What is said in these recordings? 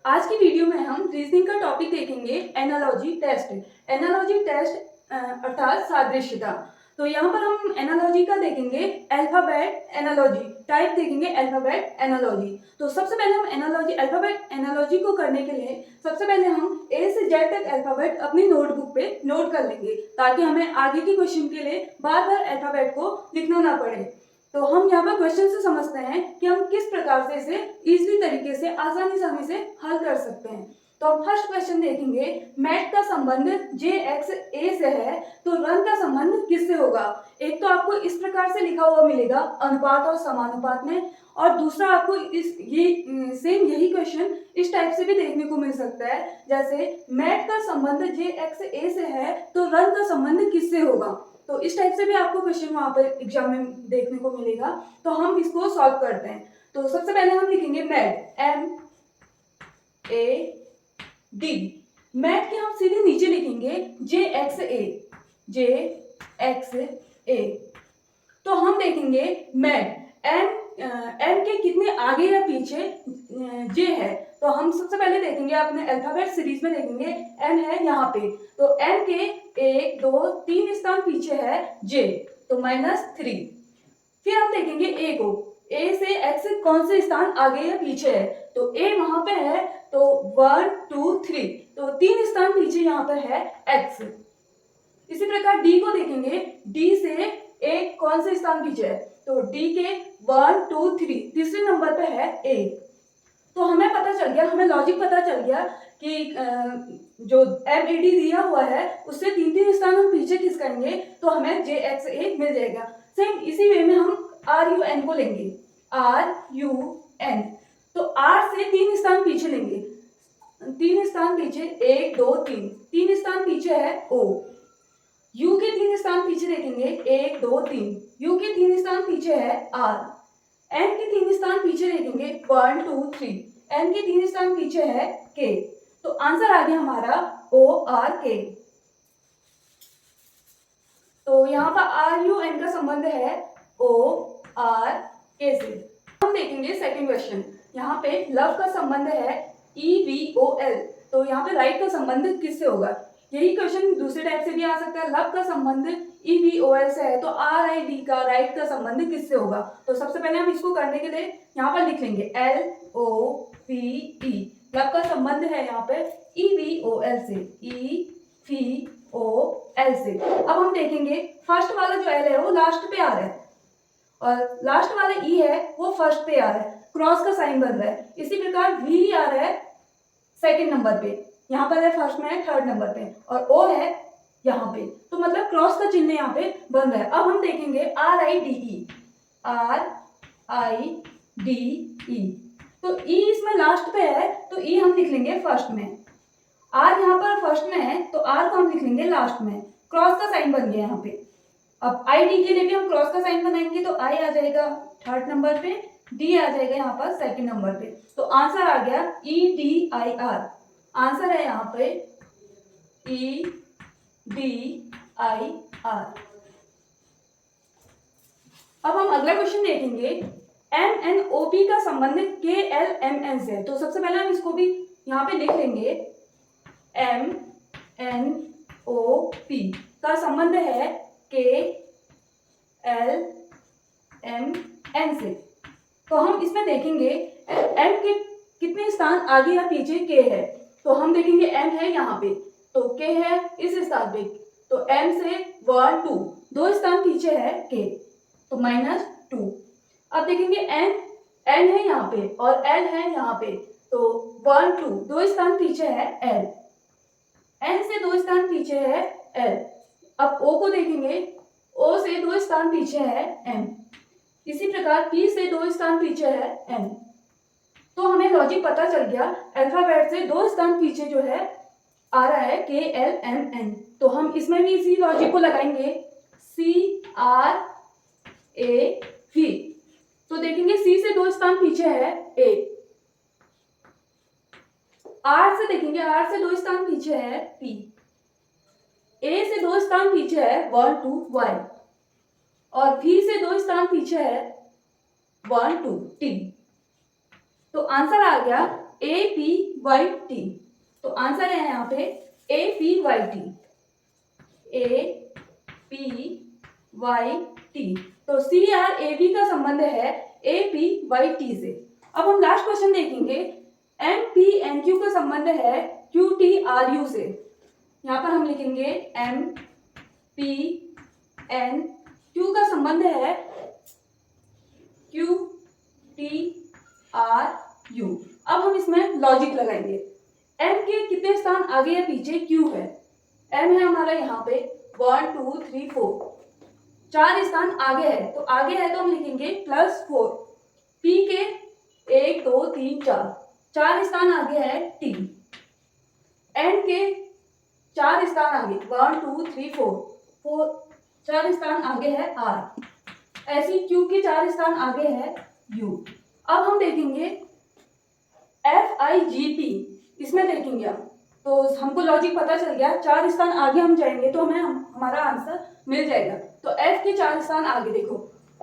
आज की वीडियो में हम रीजनिंग का टॉपिक देखेंगे एनालॉजी टेस्ट। एनालॉजी टेस्ट अर्थात सादृश्यता। तो यहाँ पर हम एनालॉजी का देखेंगे अल्फाबेट एनालॉजी, टाइप देखेंगे अल्फाबेट एनालॉजी। तो सबसे पहले हम एनालॉजी अल्फाबेट एनालॉजी को करने के लिए सबसे पहले हम ए से जेड तक अल्फाबेट अपनी नोटबुक पे नोट कर लेंगे, ताकि हमें आगे के क्वेश्चन के लिए बार बार अल्फाबेट को लिखना ना पड़े। तो हम यहाँ पर क्वेश्चन से समझते हैं कि हम किस प्रकार से इसे इजीली तरीके से आसानी से हम इसे हल कर सकते हैं। तो हम फर्स्ट क्वेश्चन देखेंगे, मैथ का संबंध जे एक्स ए से है तो रन का संबंध किससे होगा। एक तो आपको इस प्रकार से लिखा हुआ मिलेगा अनुपात और समानुपात में, और दूसरा आपको सेम यही क्वेश्चन इस टाइप से भी देखने को मिल सकता है, जैसे मैथ का संबंध जे एक्स ए से है तो रन का संबंध किससे होगा। तो इस टाइप से भी आपको क्वेश्चन वहां पर एग्जाम में देखने को मिलेगा। तो हम इसको सॉल्व करते हैं। तो सबसे पहले हम लिखेंगे math, M A D. Math के हम सीधे नीचे लिखेंगे जे एक्स ए, जे एक्स ए। तो हम देखेंगे मैथ एम के कितने आगे या पीछे जे है। तो हम सबसे पहले देखेंगे अपने अल्फाबेट सीरीज में देखेंगे एम है यहाँ पे, तो एम के 1 2 3 स्थान पीछे है जे, तो -3। फिर हम देखेंगे ए को, ए से एक्स कौन से स्थान आगे या पीछे है, तो ए वहां पे है तो 1 2 3, तो 3 स्थान पीछे यहाँ पर है एक्स। इसी प्रकार डी को देखेंगे, डी से ए कौन से स्थान पीछे है, तो डी के 1 2 3 तीसरे नंबर पे है ए। तो हमें पता चल गया, हमें लॉजिक पता चल गया कि जो एम ए डी दिया हुआ है उससे 3 स्थान हम पीछे खिसकाएंगे तो हमें जे एक्स ए मिल जाएगा। सेम इसी वे में हम आर यू एन को लेंगे, आर यू एन। तो आर से 3 स्थान पीछे लेंगे, 3 स्थान पीछे 1 2 3, 3 स्थान पीछे है ओ। यू के 3 स्थान पीछे देखेंगे 1 2 3, यू के 3 स्थान पीछे है आर। एन के 3 स्थान पीछे देखेंगे 1 2 3, एन के 3 स्थान पीछे है के। तो आंसर आ गया हमारा ओ आर के। तो यहाँ पर आर यू एन का संबंध है ओ आर के से। हम देखेंगे सेकंड क्वेश्चन, यहाँ पे लव का संबंध है ई वी ओ एल। तो यहाँ पे राइट का संबंध किससे होगा। यही क्वेश्चन दूसरे टाइप से भी आ सकता है, लव का संबंध ई वी ओ एल से है तो आर आई डी का राइट का संबंध किससे होगा। तो सबसे पहले हम इसको करने के लिए यहाँ पर लिख लेंगे L O P E, love का संबंध है यहाँ पे ई वी ओ एल से, ई वी ओ एल से। अब हम देखेंगे फर्स्ट वाला जो एल है वो लास्ट पे आ रहा है और लास्ट वाला ई है वो फर्स्ट पे आ रहा है, क्रॉस का साइन बन रहा है। इसी प्रकार वी आ रहा है सेकंड नंबर पे, यहाँ पर है फर्स्ट में है थर्ड नंबर पे, और ओ है यहाँ पे, तो मतलब क्रॉस का चिन्ह यहाँ पे बन रहा है। अब हम देखेंगे are I D E, are I D E. तो ई इसमें लास्ट पे है तो ई हम लिख लेंगे फर्स्ट में, आर यहाँ पर फर्स्ट में है तो आर को हम लिख लेंगे लास्ट में, क्रॉस का साइन बन गया यहाँ पे। अब आई डी के लिए भी हम क्रॉस का साइन बनाएंगे तो आई आ जाएगा थर्ड नंबर पे, डी आ जाएगा यहाँ पर सेकंड नंबर पे। तो आंसर आ गया E D I R. Answer है यहाँ पे ई डी आई आर। अब हम अगला क्वेश्चन देखेंगे, एम एन ओ पी का संबंध के एल एम एन से है। तो सबसे पहले हम इसको भी यहाँ पे लिख लेंगे, एम एन ओ पी का संबंध है के एल एम एन से। तो हम इसमें देखेंगे एम के कितने स्थान आगे या पीछे के है। तो हम देखेंगे एम है यहाँ पे तो के है इस स्थान पे, तो एम से 1 2 2 स्थान पीछे है के, तो -2। अब देखेंगे एन एन है यहाँ पे और एल है यहाँ पे, तो 1 2 2 स्थान पीछे है एल, एन से 2 स्थान पीछे है एल। अब ओ को देखेंगे, ओ से 2 स्थान पीछे है एम। इसी प्रकार पी से 2 स्थान पीछे है एन। तो हमें लॉजिक पता चल गया, अल्फाबेट से 2 स्थान पीछे जो है आ रहा है के एल एम एन। तो हम इसमें भी इसी लॉजिक को लगाएंगे, सी आर ए वी। तो देखेंगे सी से 2 स्थान पीछे है ए, आर से देखेंगे आर से 2 स्थान पीछे है पी, ए से 2 स्थान पीछे है 1 2 वाई, और वी से 2 स्थान पीछे है 1 2 टी। तो आंसर आ गया ए पी वाई टी। तो आंसर है यहाँ पे APYT, APYT। तो CRAV का संबंध है APYT से। अब हम लास्ट क्वेश्चन देखेंगे, MPNQ का संबंध है QTRU से। यहाँ पर हम लिखेंगे MPNQ का संबंध है QTRU। अब हम इसमें लॉजिक लगाएंगे। M के कितने स्थान आगे या पीछे Q है? M है हमारा यहाँ पे 1 2 3 4, 4 स्थान आगे है, तो आगे है तो हम लिखेंगे +4। P के 1 2 3 4, 4 स्थान आगे है T। N के 4 स्थान आगे 1 2 3 4, 4 स्थान आगे है R। ऐसी Q के 4 स्थान आगे है U। अब हम देखेंगे FIGP, इसमें देखेंगे हम, तो हमको लॉजिक पता चल गया, 4 स्थान आगे हम जाएंगे तो हमें हमारा आंसर मिल जाएगा। तो F के 4 स्थान आगे देखो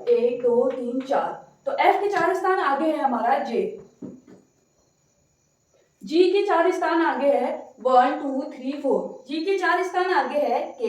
1 2 3 4, तो F के 4 स्थान आगे है हमारा J। G के 4 स्थान आगे है 1 2 3 4, G के 4 स्थान आगे है K।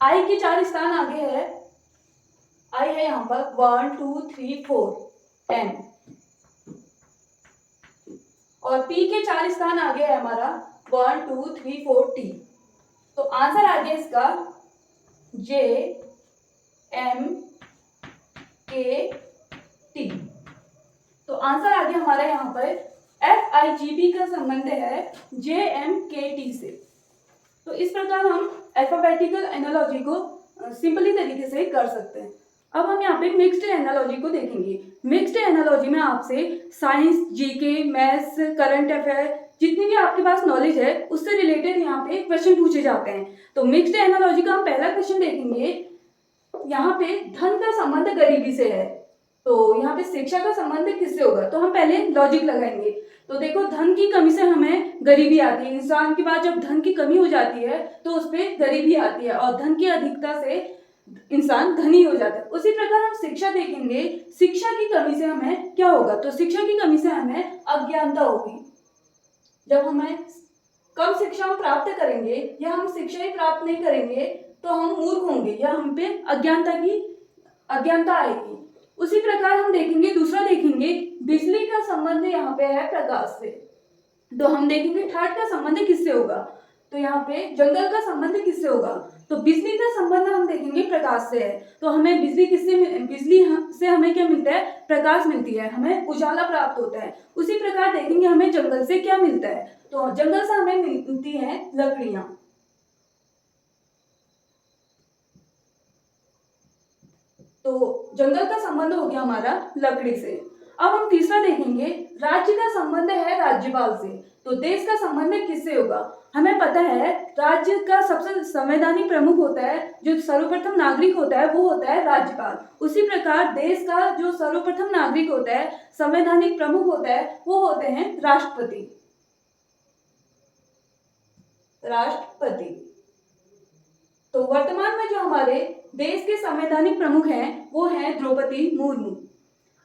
I के 4 स्थान आगे है, I है यहाँ पर 1 2 3 4 M। और P के 4 स्थान आगे है हमारा 1 2 3 4 T। तो आंसर आ गया इसका J M K T। तो आंसर आ गया हमारा यहाँ पर FIGP का संबंध है JMKT से। तो इस प्रकार हम अल्फाबेटिकल एनालॉजी को सिंपली तरीके से कर सकते हैं। अब हम यहाँ पे मिक्स्ड एनालॉजी को देखेंगे। मिक्स्ड एनालॉजी में आपसे science, GK, maths, current affair, जितनी भी आपके पास नॉलेज है उससे रिलेटेड यहाँ पे क्वेश्चन पूछे जाते हैं। तो मिक्स्ड एनालॉजी का हम पहला क्वेश्चन देखेंगे। यहाँ पे धन का संबंध गरीबी से है, तो यहाँ पे शिक्षा का संबंध किससे होगा? तो हम पहले लॉजिक लगाएंगे। तो देखो, धन की कमी से हमें गरीबी आती है। इंसान के पास जब धन की कमी हो जाती है तो उस पर गरीबी आती है, और धन की अधिकता से इंसान धनी हो जाता है। उसी प्रकार हम शिक्षा देखेंगे, शिक्षा की कमी से हमें क्या होगा? तो शिक्षा की कमी से हमें अज्ञानता होगी। जब हमें कम शिक्षा हम प्राप्त करेंगे या हम शिक्षा ही प्राप्त नहीं करेंगे तो हम मूर्ख होंगे या हम पे अज्ञानता आएगी। उसी प्रकार हम देखेंगे, दूसरा देखेंगे, बिजली का संबंध यहाँ पे है प्रकाश से। तो हम देखेंगे थर्ड का संबंध किससे होगा? तो यहाँ पे जंगल का संबंध किससे होगा? तो बिजली का संबंध हम देखेंगे प्रकाश से है। तो हमें बिजली से हमें क्या मिलता है? प्रकाश मिलती है, हमें उजाला प्राप्त होता है। उसी प्रकार देखेंगे हमें जंगल से क्या मिलता है? तो जंगल से हमें मिलती है लकड़ियां। तो जंगल का संबंध हो गया हमारा लकड़ी से। अब हम तीसरा देखेंगे, राज्य का संबंध है राज्यपाल से। तो देश का संबंध किससे होगा? हमें पता है राज्य का सबसे संवैधानिक प्रमुख होता है, जो सर्वप्रथम नागरिक होता है वो होता है राज्यपाल। उसी प्रकार देश का जो सर्वप्रथम नागरिक होता है, संवैधानिक प्रमुख होता है, वो होते हैं राष्ट्रपति। तो वर्तमान में जो हमारे देश के संवैधानिक प्रमुख हैं वो हैं द्रौपदी मुर्मू।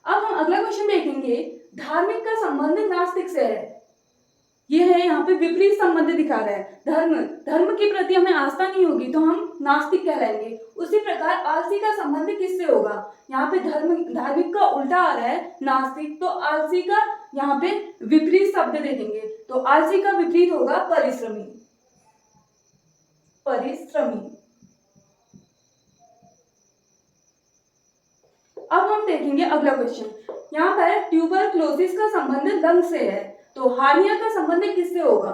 अब हम अगला क्वेश्चन देखेंगे, धार्मिक का संबंध नास्तिक से है। ये है यहाँ पे विपरीत संबंध दिखा रहा है। धर्म के प्रति हमें आस्था नहीं होगी तो हम नास्तिक कहलाएंगे। उसी प्रकार आलसी का संबंध किससे होगा? यहाँ पे धार्मिक का उल्टा आ रहा है नास्तिक, तो आलसी का यहाँ पे विपरीत शब्द देखेंगे। तो आलसी का विपरीत होगा परिश्रमी। अब हम देखेंगे अगला क्वेश्चन। यहाँ पर ट्यूबरक्लोसिस का संबंध लंग से है, तो हार्निया का संबंध किससे होगा?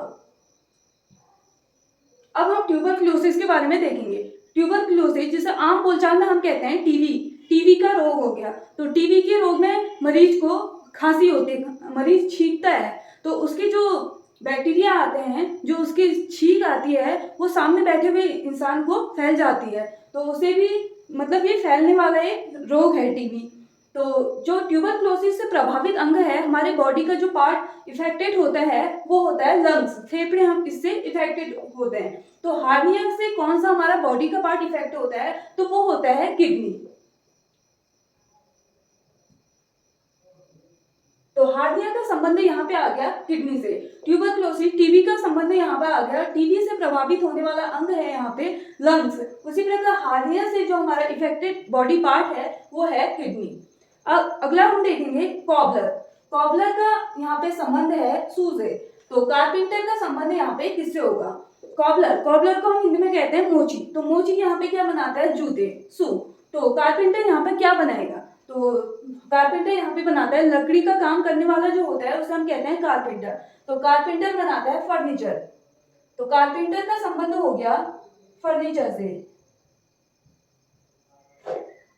अब हम ट्यूबरक्लोसिस के बारे में देखेंगे। ट्यूबरक्लोसिस जिसे आम बोलचाल में हम कहते हैं टीबी का रोग हो गया। तो टीबी के रोग में मरीज को खांसी होती है, मरीज छींकता है, तो उसके जो बैक्टीरिया आते हैं, जो उसकी छींक आती है, वो सामने बैठे हुए इंसान को फैल जाती है। तो उसे भी मतलब ये फैलने वाला एक रोग है टीबी। तो जो ट्यूबरक्लोसिस से प्रभावित अंग है, हमारे बॉडी का जो पार्ट इफेक्टेड होता है वो होता है लंग्स, फेफड़े हम इससे इफेक्टेड होते हैं। तो हार्निया से कौन सा हमारा बॉडी का पार्ट इफेक्ट होता है? तो वो होता है किडनी। तो हार्निया का संबंध यहाँ पे आ गया किडनी से। ट्यूबरक्लोसिस टीबी का संबंध यहाँ पे आ गया, टीबी से प्रभावित होने वाला अंग है यहाँ पे लंग्स। उसी प्रकार हार्निया से जो हमारा इफेक्टेड बॉडी पार्ट है वो है किडनी। अब अगला हम देखेंगे कॉबलर। कॉबलर का यहाँ पे संबंध है शू से। तो कारपेंटर का संबंध यहाँ पे किससे होगा? कॉबलर, कॉबलर को हम हिंदी में कहते हैं मोची। तो मोची यहाँ पे क्या बनाता है? जूते, शू। तो कारपेंटर यहाँ पे क्या बनाएगा? तो कारपेंटर यहाँ पे बनाता है लकड़ी का काम करने वाला जो होता है उसे हम कहते हैं कारपेंटर। तो कारपेंटर बनाता है फर्नीचर। तो कारपेंटर का संबंध हो गया फर्नीचर से।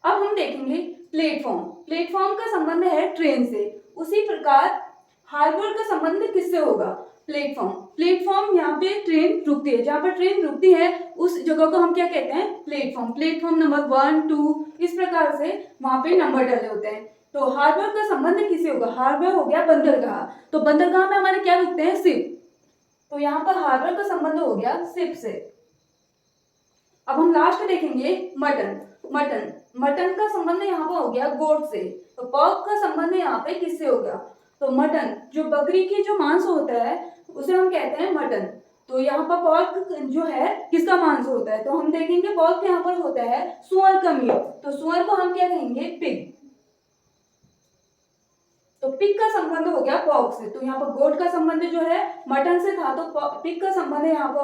अब हम देखेंगे प्लेटफॉर्म। प्लेटफॉर्म का संबंध है ट्रेन से। उसी प्रकार हार्बर का संबंध किससे होगा? प्लेटफॉर्म। प्लेटफॉर्म यहाँ पे ट्रेन रुकती है, जहाँ पर ट्रेन रुकती है उस जगह को हम क्या कहते हैं? प्लेटफॉर्म। प्लेटफॉर्म नंबर 1, 2 इस प्रकार से वहां पे नंबर डले होते हैं। तो हार्बर का संबंध किससे होगा? हार्बर हो गया बंदरगाह। तो बंदरगाह में हमारे क्या रुकते हैं? शिप। तो यहाँ पर हार्बर का संबंध हो गया शिप से। अब हम लास्ट देखेंगे मटन। मटन, मटन का संबंध यहाँ पर हो गया गोट से। तो पॉर्क का संबंध यहाँ पे किससे होगा? तो मटन, जो बकरी की जो मांस होता है उसे हम कहते हैं मटन। तो यहाँ पर पॉर्क जो है किसका मांस होता है? तो हम देखेंगे पॉर्क यहाँ पर होता है सुअर का मीट। तो सुअर को हम क्या कहेंगे? पिग। तो पिग का संबंध हो गया पॉर्क से। तो यहाँ पर गोट का संबंध जो है मटन से था, तो पिग का संबंध यहाँ पर